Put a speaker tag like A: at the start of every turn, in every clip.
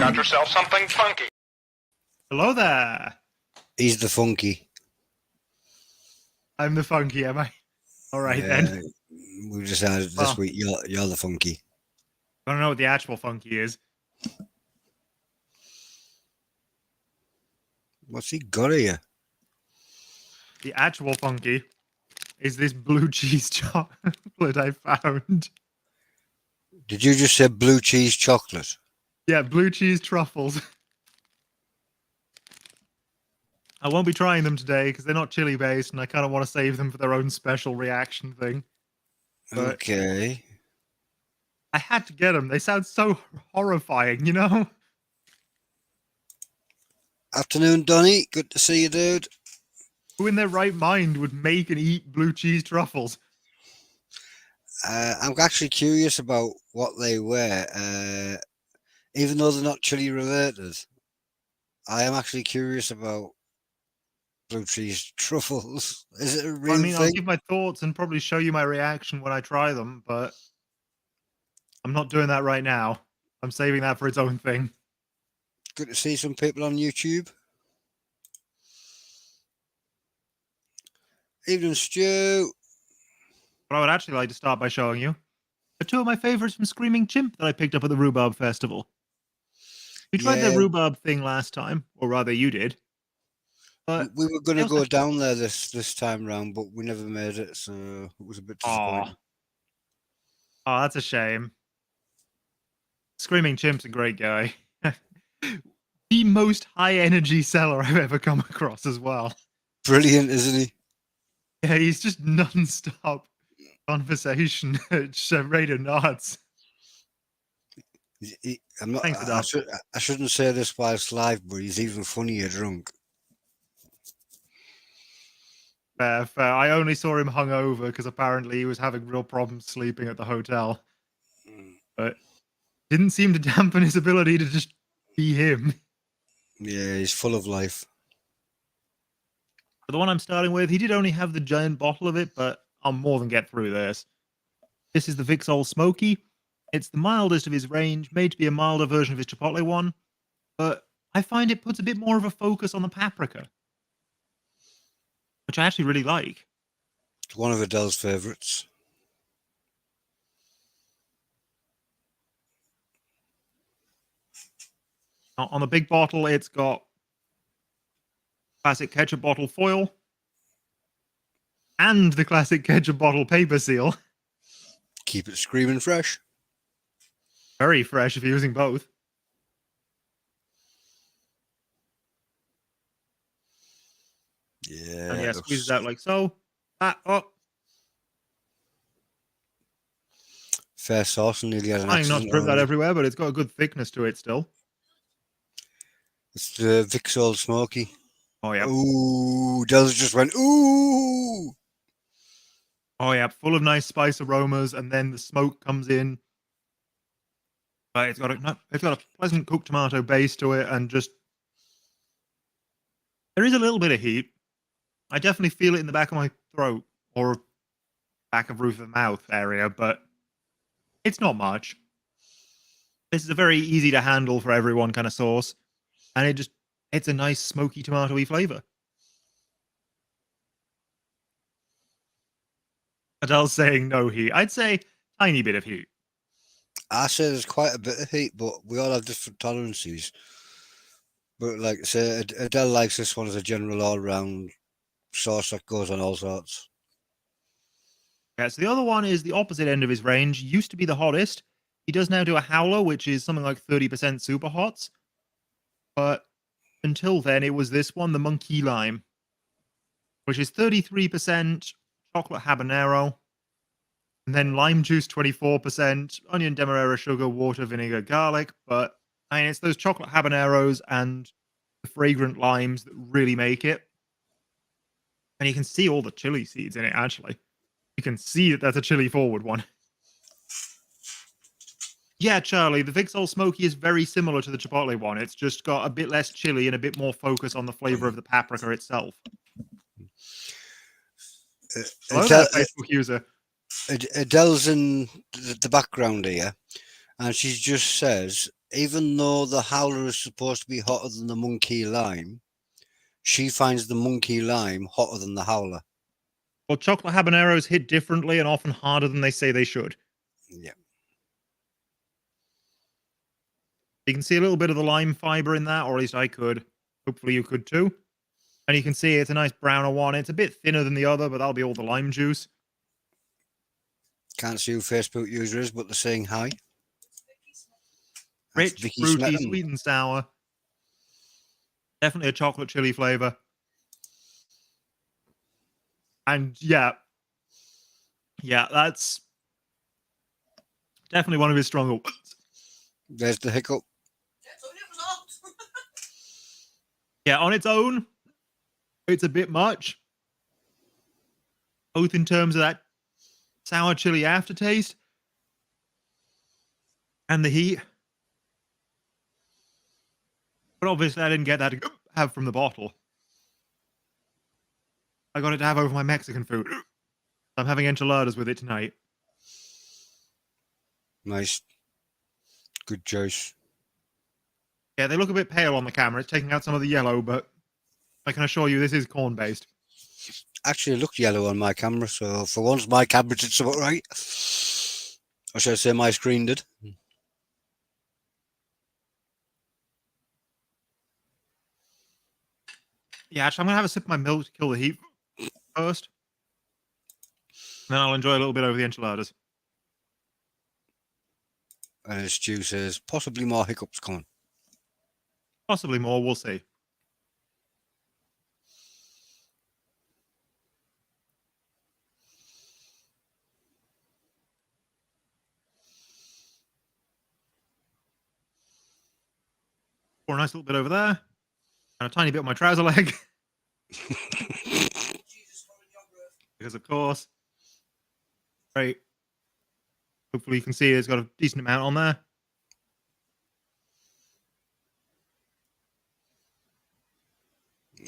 A: got yourself something funky.
B: Hello there.
C: He's the funky.
B: I'm the funky, am I? All right, then.
C: We decided this week you're the funky.
B: I don't know what the actual funky is.
C: What's he got here?
B: The actual funky is this blue cheese chocolate I found.
C: Did you just say blue cheese chocolate?
B: Yeah, blue cheese truffles. I won't be trying them today because they're not chili based, and I kind of want to save them for their own special reaction thing. But
C: okay.
B: I had to get them. They sound so horrifying, you know?
C: Afternoon, Donny. Good to see you, dude.
B: Who in their right mind would make and eat blue cheese truffles?
C: I'm actually curious about what they were. Even though they're not chili related, I am actually curious about blue cheese truffles. Is it a real thing?
B: I'll give my thoughts and probably show you my reaction when I try them, but I'm not doing that right now. I'm saving that for its own thing.
C: Good to see some people on YouTube. Evening, Stu.
B: What I would actually like to start by showing you are two of my favorites from Screaming Chimp that I picked up at the Rhubarb Festival. We tried their rhubarb thing last time, or rather you did. But
C: we were going to go down there this time round, but we never made it, so it was a bit disappointing.
B: Oh, that's a shame. Screaming Chimp's a great guy. The most high-energy seller I've ever come across as well. Brilliant,
C: isn't he?
B: Yeah, he's just non-stop conversation. It's radio nuts.
C: I shouldn't say this whilst live, but he's even funnier drunk.
B: Fair. I only saw him hungover because apparently he was having real problems sleeping at the hotel. But didn't seem to dampen his ability to just be him.
C: Yeah, he's full of life.
B: The one I'm starting with, he did only have the giant bottle of it, but I'll more than get through this. This is the Vixol Smoky. It's the mildest of his range, made to be a milder version of his Chipotle one, but I find it puts a bit more of a focus on the paprika, which I actually really like.
C: It's one of Adele's favourites.
B: On the big bottle, it's got classic ketchup bottle foil and the classic ketchup bottle paper seal.
C: Keep it screaming fresh.
B: Very fresh if you're using both.
C: Yeah.
B: And yeah, squeeze it out like so. That up.
C: Fair sauce and nearly had an
B: Trying not to drip that everywhere, but it's got a good thickness to it still.
C: It's the Vixol Smoky.
B: Oh, yeah.
C: Ooh, Del's just went, ooh.
B: Oh, yeah, full of nice spice aromas, and then the smoke comes in. But it's got a pleasant cooked tomato base to it, and just... There is a little bit of heat. I definitely feel it in the back of my throat, or back of roof of mouth area, but it's not much. This is a very easy to handle for everyone kind of sauce, and it's a nice smoky tomatoey flavor. Adele's saying no heat. I'd say tiny bit of heat.
C: I say there's quite a bit of heat, but we all have different tolerances. But like I say, Adele likes this one as a general all-round sauce that goes on all sorts.
B: Yeah, so the other one is the opposite end of his range. Used to be the hottest. He does now do a howler, which is something like 30% super hots. But until then, it was this one, the Monkey Lime, which is 33% chocolate habanero, and then lime juice 24%, onion demerara, sugar, water, vinegar, garlic. But I mean, it's those chocolate habaneros and the fragrant limes that really make it. And you can see all the chili seeds in it, actually. You can see that that's a chili forward one. Yeah, Charlie, the Vixol Smoky is very similar to the Chipotle one. It's just got a bit less chili and a bit more focus on the flavor of the paprika itself. Hello there, Facebook user.
C: Adele's in the background here, and she just says even though the howler is supposed to be hotter than the monkey lime, she finds the monkey lime hotter than the howler.
B: Well, chocolate habaneros hit differently and often harder than they say they should.
C: Yeah.
B: You can see a little bit of the lime fiber in that, or at least I could. Hopefully you could too. And you can see it's a nice browner one. It's a bit thinner than the other, but that'll be all the lime juice.
C: Can't see who Facebook user is, but they're saying hi. That's
B: Rich,
C: Vicky
B: fruity,
C: Smetten.
B: sweet and sour. Definitely a chocolate chili flavor. And yeah, that's definitely one of his stronger ones.
C: There's the hiccup.
B: Yeah, on its own, it's a bit much. Both in terms of that sour chili aftertaste and the heat. But obviously, I didn't get that to have from the bottle. I got it to have over my Mexican food. I'm having enchiladas with it tonight.
C: Nice. Good choice.
B: Yeah, they look a bit pale on the camera. It's taking out some of the yellow, but I can assure you this is corn-based.
C: Actually, it looked yellow on my camera, so for once my camera did something right. Or should I say my screen did?
B: Yeah, actually, I'm going to have a sip of my milk to kill the heat first. And then I'll enjoy a little bit over the enchiladas.
C: And as Stu says, possibly more hiccups coming.
B: Possibly more, we'll see. Pour a nice little bit over there. And a tiny bit on my trouser leg. Because, of course. Great. Hopefully you can see it's got a decent amount on there.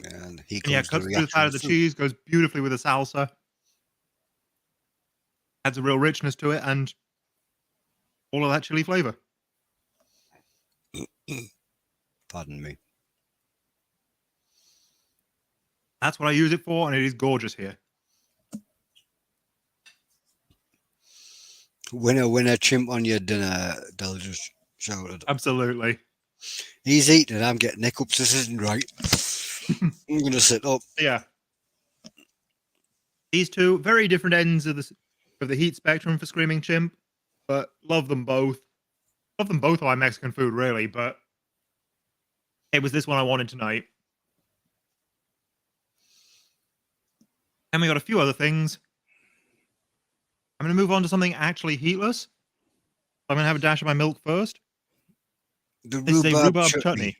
C: And he
B: And yeah,
C: comes to
B: cuts through the
C: reaction
B: fat of the
C: food.
B: cheese, goes beautifully with the salsa. Adds a real richness to it and all of that chili flavor.
C: Pardon me.
B: That's what I use it for, and it is gorgeous here.
C: Winner, winner, chimp on your dinner, Del just shouted.
B: Absolutely.
C: He's eating, I'm getting hiccups. This isn't right. I'm going to sit up.
B: Yeah. These two, very different ends of the heat spectrum for Screaming Chimp, but love them both. Love them both on my Mexican food, really, but it was this one I wanted tonight. And we got a few other things. I'm going to move on to something actually heatless. I'm going to have a dash of my milk first.
C: The
B: This is a
C: rhubarb
B: rhubarb
C: chutney.
B: chutney.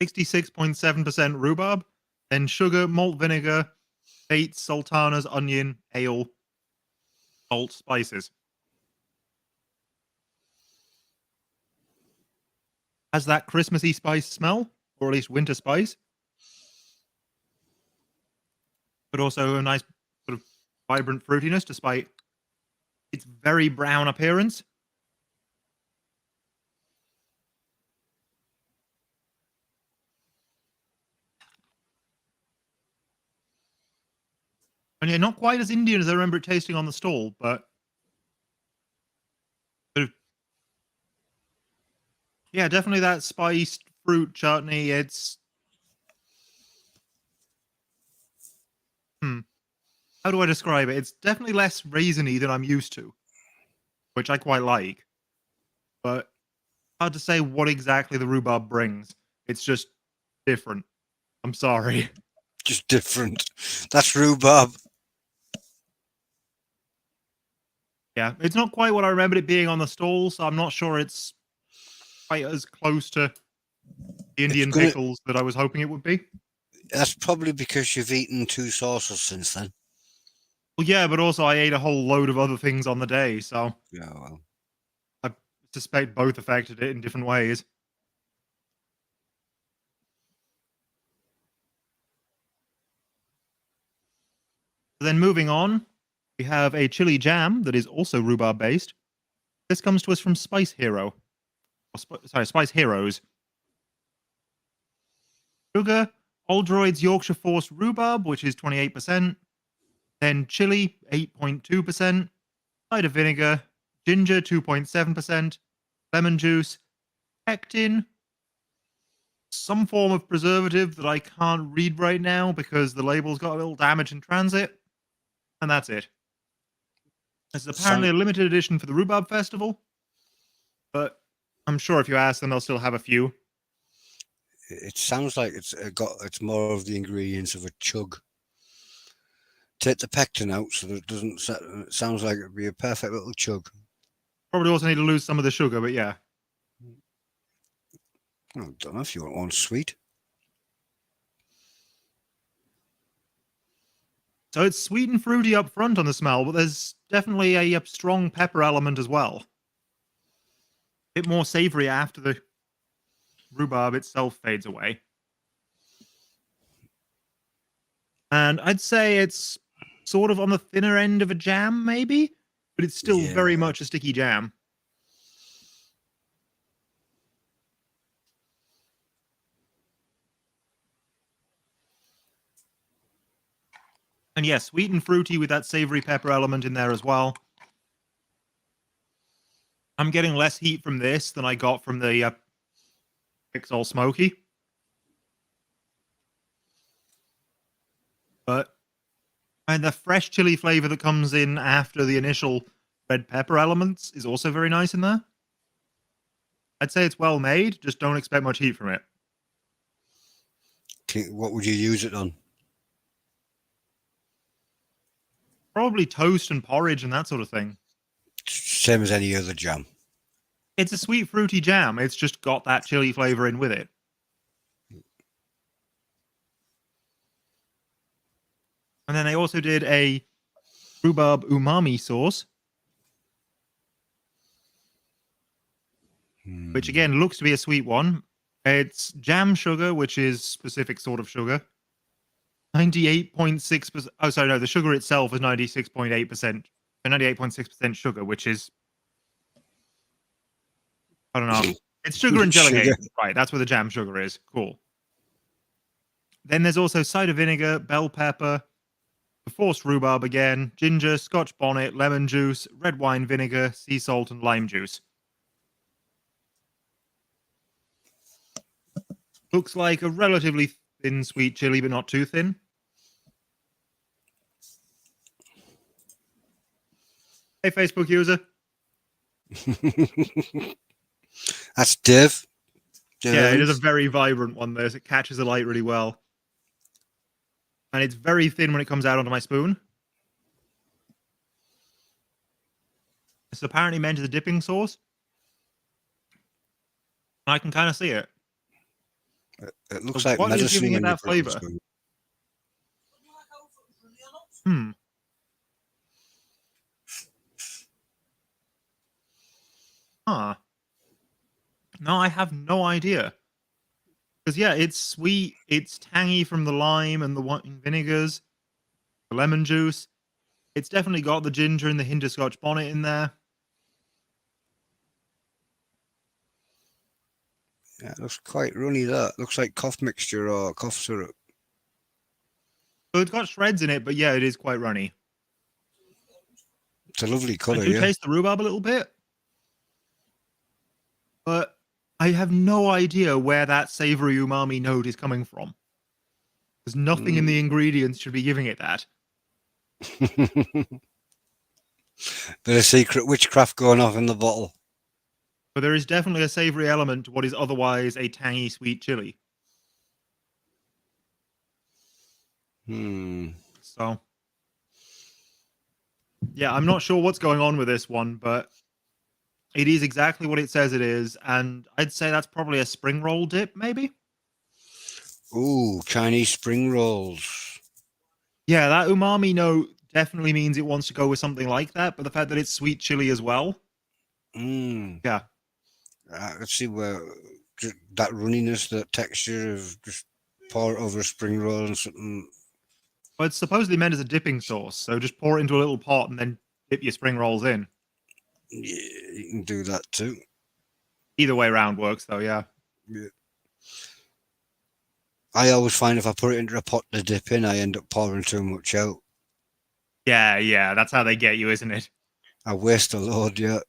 B: 66.7% rhubarb, then sugar, malt vinegar, dates, sultanas, onion, ale, salt, spices. Has that Christmassy spice smell, or at least winter spice. But also a nice sort of vibrant fruitiness despite its very brown appearance. And yeah, not quite as Indian as I remember it tasting on the stall, but sort of, yeah, definitely that spiced fruit chutney. It's how do I describe it? It's definitely less raisiny than I'm used to, which I quite like. But hard to say what exactly the rhubarb brings. It's just different. I'm sorry.
C: Just different. That's rhubarb.
B: Yeah, it's not quite what I remembered it being on the stall, so I'm not sure it's quite as close to the Indian pickles that I was hoping it would be.
C: That's probably because you've eaten 2 sauces since then.
B: Well, yeah, but also I ate a whole load of other things on the day, so
C: Yeah, well.
B: I suspect both affected it in different ways. Then moving on, we have a chili jam that is also rhubarb based. This comes to us from Spice Hero. Spice Heroes. Sugar, Old Droid's Yorkshire Force Rhubarb, which is 28%. Then chili, 8.2%. Cider vinegar, ginger, 2.7%. Lemon juice, pectin, some form of preservative that I can't read right now because the label's got a little damage in transit. And that's it. This is apparently a limited edition for the Rhubarb Festival. But I'm sure if you ask them, they'll still have a few.
C: It sounds like it's more of the ingredients of a chug. Take the pectin out so that it sounds like it'd be a perfect little chug.
B: Probably also need to lose some of the sugar, but yeah.
C: I don't know if you want one sweet.
B: So it's sweet and fruity up front on the smell, but there's definitely a strong pepper element as well. A bit more savory after the rhubarb itself fades away. And I'd say it's sort of on the thinner end of a jam, maybe, but it's still very much a sticky jam. And yeah, sweet and fruity with that savory pepper element in there as well. I'm getting less heat from this than I got from the Pixel Smoky. And the fresh chili flavor that comes in after the initial red pepper elements is also very nice in there. I'd say it's well made, just don't expect much heat from it.
C: What would you use it on?
B: Probably toast and porridge and that sort of thing.
C: Same as any other jam.
B: It's a sweet, fruity jam. It's just got that chili flavor in with it. And then they also did a rhubarb umami sauce, which again looks to be a sweet one. It's jam sugar, which is specific sort of sugar. 98.6%. Oh, sorry, no, the sugar itself is 96.8%. 98.6% sugar, which is, I don't know. It's sugar and gelatin. Right, that's where the jam sugar is. Cool. Then there's also cider vinegar, bell pepper, the forced rhubarb again, ginger, scotch bonnet, lemon juice, red wine vinegar, sea salt, and lime juice. Looks like a relatively thin sweet chili, but not too thin. Hey, Facebook user.
C: That's Div.
B: Yeah, it is a very vibrant one, this. It catches the light really well. And it's very thin when it comes out onto my spoon. It's apparently meant as a dipping sauce. I can kind of see it.
C: It looks like medicine.
B: What is giving it that flavor? Huh. No, I have no idea. Because, yeah, it's sweet. It's tangy from the lime and the wine vinegars, the lemon juice. It's definitely got the ginger and the hint of scotch bonnet in there.
C: Yeah, it looks quite runny, that. Looks like cough mixture or cough syrup.
B: So it's got shreds in it, but yeah, it is quite runny.
C: It's a lovely colour,
B: I do taste the rhubarb a little bit. But I have no idea where that savory umami note is coming from. There's nothing in the ingredients should be giving it that.
C: There's a secret witchcraft going off in the bottle.
B: But there is definitely a savory element to what is otherwise a tangy, sweet chili. So, yeah, I'm not sure what's going on with this one, but it is exactly what it says it is, and I'd say that's probably a spring roll dip, maybe?
C: Ooh, Chinese spring rolls.
B: Yeah, that umami note definitely means it wants to go with something like that, but the fact that it's sweet chili as well. Yeah.
C: I can see where that runniness, that texture of just pour it over a spring roll and something.
B: Well, it's supposedly meant as a dipping sauce, so just pour it into a little pot and then dip your spring rolls in.
C: Yeah, you can do that too.
B: Either way around works, though, yeah.
C: Yeah. I always find if I put it into a pot to dip in, I end up pouring too much out.
B: Yeah, that's how they get you, isn't it?
C: I waste a load, yeah.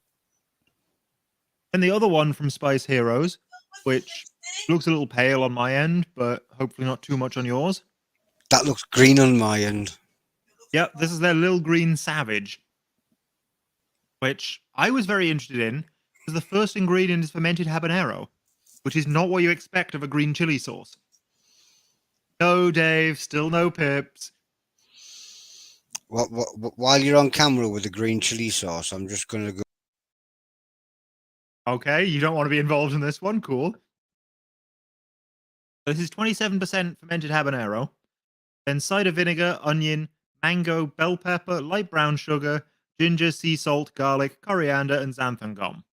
B: And the other one from Spice Heroes, which looks a little pale on my end, but hopefully not too much on yours.
C: That looks green on my end.
B: Yep, this is their Lil Green Savage, which I was very interested in because the first ingredient is fermented habanero, which is not what you expect of a green chili sauce. No, Dave, still no pips.
C: While you're on camera with the green chili sauce, I'm just going to go.
B: Okay, you don't want to be involved in this one. Cool. This is 27% fermented habanero, then cider vinegar, onion, mango, bell pepper, light brown sugar, ginger, sea salt, garlic, coriander, and xanthan gum.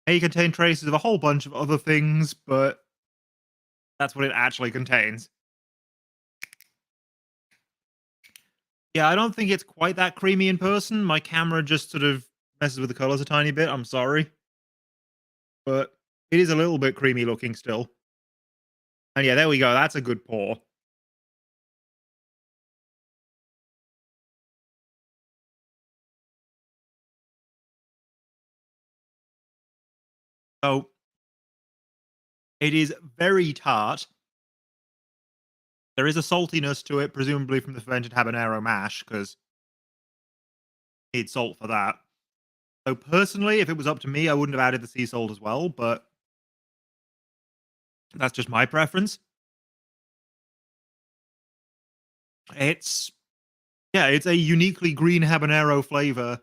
B: May contain traces of a whole bunch of other things, but that's what it actually contains. Yeah, I don't think it's quite that creamy in person. My camera just sort of messes with the colors a tiny bit. I'm sorry. But it is a little bit creamy looking still. And yeah, there we go. That's a good pour. So it is very tart. There is a saltiness to it, presumably from the fermented habanero mash, because need salt for that. So personally, if it was up to me, I wouldn't have added the sea salt as well, but that's just my preference. It's it's a uniquely green habanero flavor.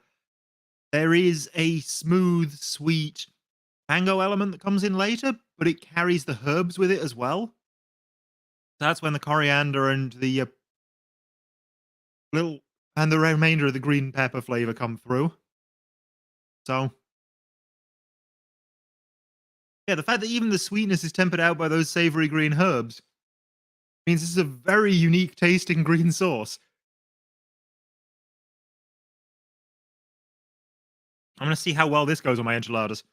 B: There is a smooth, sweet mango element that comes in later, but it carries the herbs with it as well. That's when the coriander and the little and the remainder of the green pepper flavor come through. So, yeah, the fact that even the sweetness is tempered out by those savory green herbs means this is a very unique tasting green sauce. I'm going to see how well this goes on my enchiladas.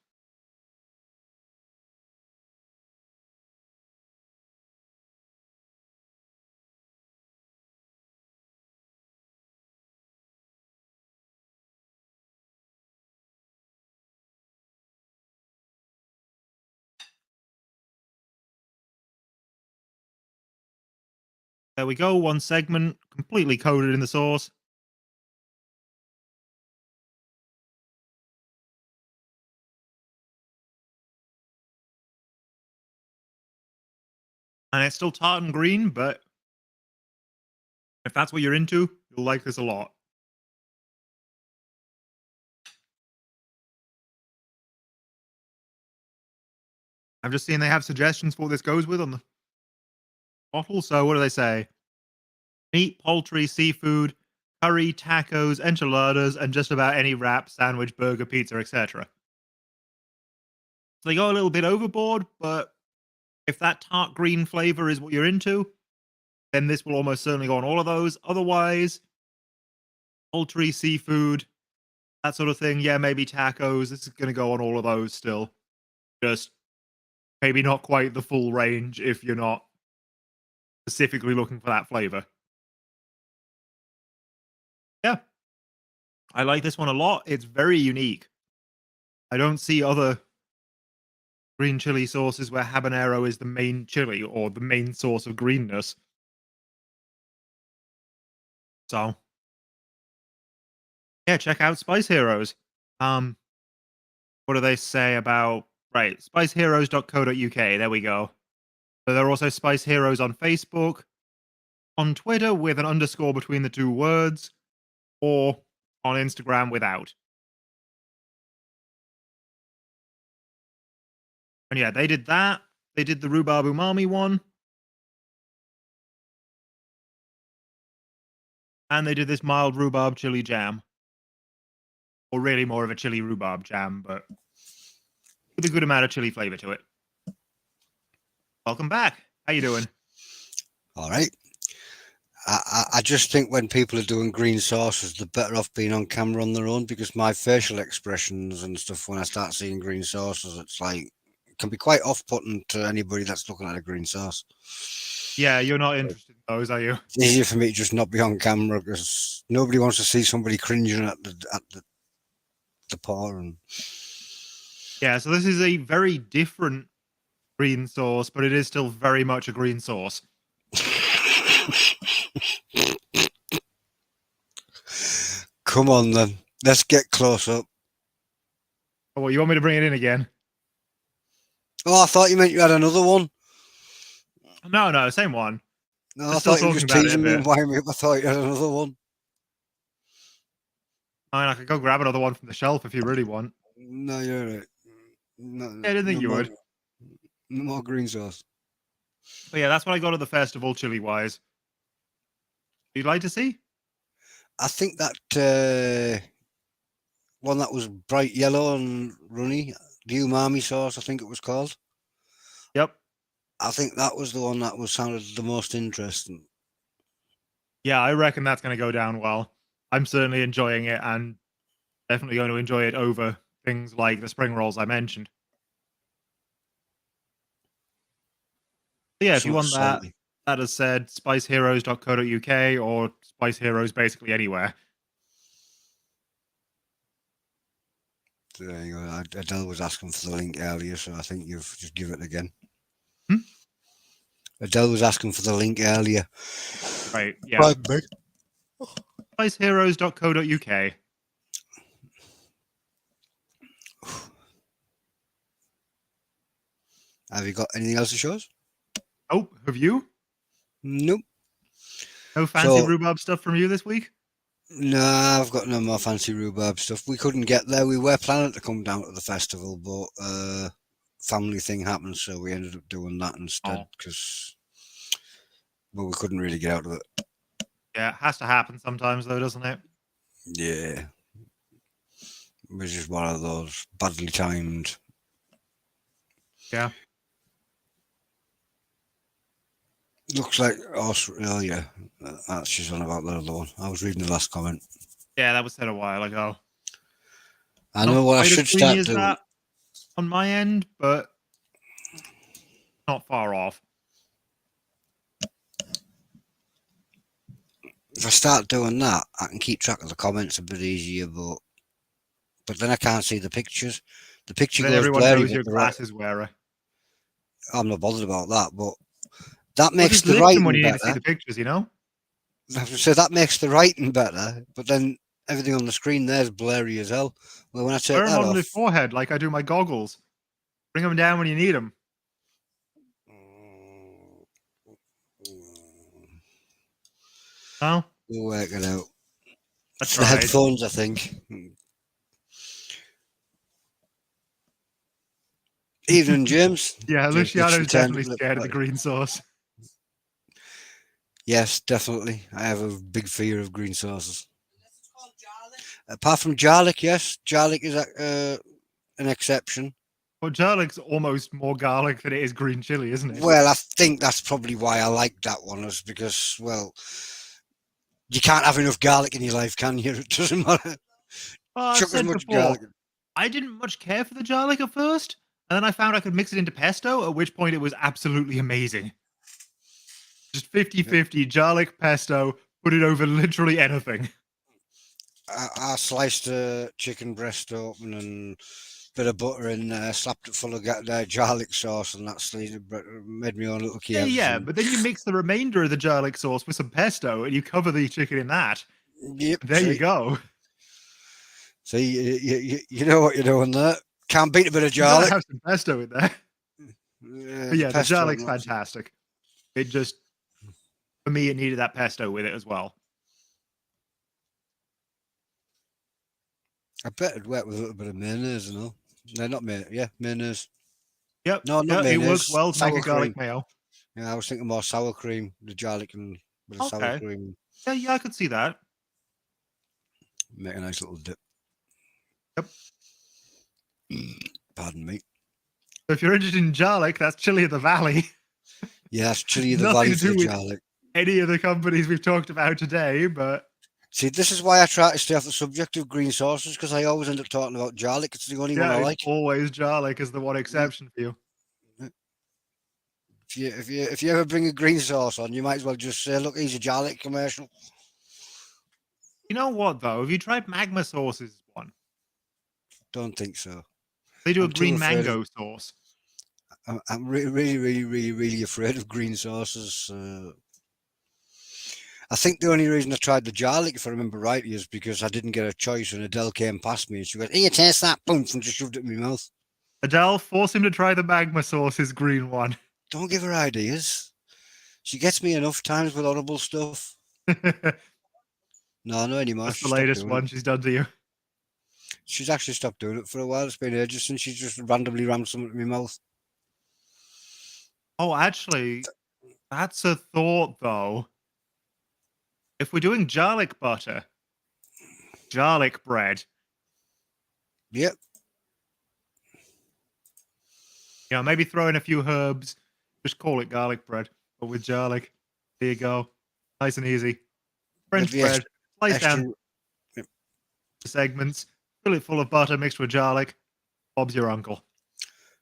B: There we go, one segment completely coated in the sauce. And it's still tart and green, but if that's what you're into, you'll like this a lot. I've just seen they have suggestions for what this goes with on the bottle. So what do they say? Meat, poultry, seafood, curry, tacos, enchiladas, and just about any wrap, sandwich, burger, pizza, etc. So they go a little bit overboard, but if that tart green flavor is what you're into, then this will almost certainly go on all of those. Otherwise, poultry, seafood, that sort of thing. Yeah, maybe tacos. This is going to go on all of those still. Just maybe not quite the full range if you're not specifically looking for that flavor. Yeah, I like this one a lot. It's very unique. I don't see other green chili sauces where habanero is the main chili or the main source of greenness. So, yeah, check out Spice Heroes. What do they say about right? Spiceheroes.co.uk. There we go. So there are also Spice Heroes on Facebook, on Twitter with an underscore between the two words, or on Instagram without. And yeah, they did that. They did the rhubarb umami one. And they did this mild rhubarb chili jam. Or really more of a chili rhubarb jam, but with a good amount of chili flavor to it. Welcome back. How you doing?
C: All right. I just think when people are doing green sauces, they're better off being on camera on their own, because my facial expressions and stuff, when I start seeing green sauces, it's like, it can be quite off-putting to anybody that's looking at a green sauce.
B: Yeah, you're not interested in those, are you?
C: It's easier for me to just not be on camera, because nobody wants to see somebody cringing at the paw. And
B: Yeah, so this is a very different green sauce, but it is still very much a green sauce.
C: come on then, let's get close up.
B: Oh, well, you want me to bring it in again?
C: Oh, I thought you meant you had another one.
B: No, same one.
C: No,
B: We're
C: I
B: still
C: thought you were just
B: talking about it a
C: teasing me and
B: bit.
C: winding me up. I thought you had another one.
B: I mean, I could go grab another one from the shelf if you really want.
C: No, you're right. No,
B: Yeah, I didn't think
C: no
B: you
C: more,
B: would.
C: no more green sauce.
B: But yeah, that's what I got at the festival, chili-wise. You'd like to see?
C: I think that one that was bright yellow and runny, the umami sauce, I think it was called.
B: Yep.
C: I think that was the one that was sounded the most interesting.
B: Yeah, I reckon that's going to go down well. I'm certainly enjoying it and definitely going to enjoy it over things like the spring rolls I mentioned. But yeah, if you
C: Somewhat
B: want that,
C: salty.
B: that is said, spiceheroes.co.uk or Spice Heroes basically anywhere.
C: There you go. Adele was asking for the link earlier, so I think you've just give it again.
B: Hmm?
C: Adele was asking for the link earlier.
B: Right, yeah.
C: Right, mate.
B: Spiceheroes.co.uk.
C: Have you got anything else to show us?
B: Oh, have you?
C: Nope.
B: No fancy
C: So,
B: rhubarb stuff from you this week?
C: nah, I've got no more fancy rhubarb stuff. We couldn't get there. We were planning to come down to the festival, but family thing happened, so we ended up doing that instead, because we couldn't really get out of it.
B: Yeah, it has to happen sometimes though, doesn't it?
C: Yeah. It was just one of those badly timed.
B: Yeah.
C: Looks like, oh yeah, that's just on about the other one. I was reading the last comment.
B: Yeah, that was said a while ago.
C: I
B: Not
C: know what I
B: quite as
C: should
B: creamy
C: start
B: as
C: doing.
B: that on my end, but not far off.
C: If I start doing that, I can keep track of the comments a bit easier, but then I can't see the pictures. The picture
B: Then
C: goes
B: everyone
C: blurry,
B: knows
C: but
B: you're a
C: the right.
B: glasses wearer.
C: I'm not bothered about that, but that
B: Well,
C: makes
B: just
C: the
B: listen when
C: writing
B: you need to see
C: better.
B: the pictures, you know?
C: So that makes the writing better, but then everything on the screen there's blurry as hell. Well, when I take
B: Wear them
C: that
B: on the
C: off,
B: forehead like I do my goggles. Bring them down when you need them. No?
C: we'll work it out.
B: I
C: It's the
B: tried.
C: headphones, I think. Evening, James.
B: Yeah,
C: James
B: Luciano's
C: returned.
B: definitely scared of the green sauce.
C: Yes, definitely. I have a big fear of green sauces. Apart from garlic, yes, garlic is an exception.
B: Well, garlic's almost more garlic than it is green chili, isn't it?
C: Well, I think that's probably why I like that one, is because, well, you can't have enough garlic in your life, can you? It doesn't matter.
B: I've
C: Chuck as
B: said
C: much
B: before,
C: garlic.
B: I didn't much care for the garlic at first, and then I found I could mix it into pesto, at which point it was absolutely amazing. Just 50-50 garlic pesto, put it over literally anything.
C: I sliced a chicken breast open and bit of butter in there, slapped it full of garlic sauce, and that's made me own little
B: Yeah,
C: Kievs.
B: yeah, but then you mix the remainder of the garlic sauce with some pesto, and you cover the chicken in that.
C: Yep.
B: There you go.
C: See, you know what you're doing there. Can't beat a bit of
B: You gotta
C: garlic.
B: have some pesto in there.
C: Yeah,
B: But yeah, the
C: pesto.
B: garlic's fantastic. It just, for me, it needed that pesto with it as well.
C: I bet it'd work with a little bit of mayonnaise and all. No, not mayonnaise. Yeah, mayonnaise.
B: Yep,
C: No, not
B: yeah, it works
C: mayonnaise.
B: well to make
C: Sour
B: a garlic
C: cream.
B: mayo.
C: Yeah, I was thinking more sour cream, the garlic and a bit of sour
B: Okay.
C: cream.
B: Yeah, I could see that.
C: Make a nice little dip.
B: Yep.
C: Pardon me.
B: So if you're interested in garlic, that's Chili of the Valley.
C: Yeah, that's chili of the
B: Nothing
C: valley
B: to
C: for
B: do
C: the
B: with
C: garlic.
B: any of the companies we've talked about today, but
C: See, this is why I try to stay off the subject of green sauces, because I always end up talking about garlic. It's the only one
B: yeah,
C: I
B: it's
C: like.
B: always garlic is the one exception for you.
C: If you ever bring a green sauce on, you might as well just say, "Look, he's a garlic commercial."
B: You know what though? Have you tried Magma Sauce's one?
C: Don't think so.
B: They do a
C: I'm too
B: green
C: afraid
B: mango sauce.
C: I'm really afraid of green sauces. I think the only reason I tried the garlic, if I remember right, is because I didn't get a choice and Adele came past me and she went, "Here, taste that," boom, and just shoved it in my mouth.
B: Adele, force him to try the Magma Sauce's green one.
C: Don't give her ideas. She gets me enough times with horrible stuff. No, not anymore.
B: That's
C: She
B: the
C: stopped
B: latest
C: doing
B: one
C: it.
B: she's done to you.
C: She's actually stopped doing it for a while. It's been ages since she just randomly rammed something in my mouth.
B: Oh, actually, that's a thought though. If we're doing garlic butter, garlic bread,
C: Yep.
B: maybe throw in a few herbs. Just call it garlic bread, but with garlic. There you go. Nice and easy. French
C: Maybe
B: bread. Slice
C: extra.
B: down the segments. Fill it full of butter mixed with garlic. Bob's your uncle.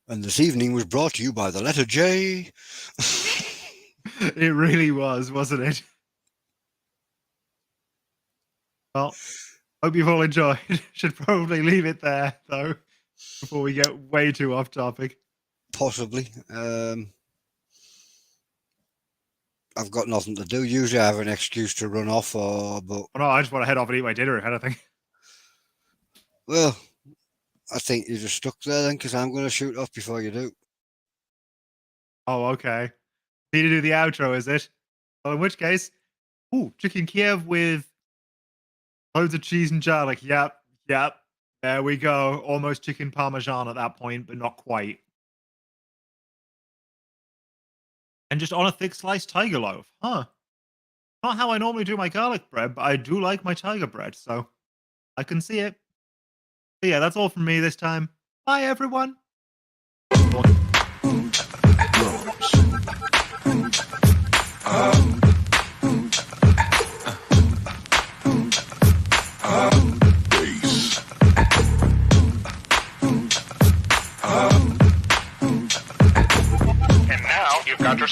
C: And this evening was brought to you by the letter J.
B: It really was, wasn't it? Well, hope you've all enjoyed. Should probably leave it there, though, before we get way too off topic.
C: Possibly. I've got nothing to do. Usually I have an excuse to run off, but
B: Oh, no, I just want to head off and eat my dinner, if anything.
C: well, I think you're just stuck there then, because I'm going to shoot off before you do.
B: Oh, okay. Need to do the outro, is it? Well, in which case, chicken Kiev with loads of cheese and garlic. Yep. There we go. Almost chicken parmesan at that point, but not quite. And just on a thick sliced tiger loaf. Huh. Not how I normally do my garlic bread, but I do like my tiger bread, so I can see it. But yeah, that's all from me this time. Bye, everyone.
A: Um,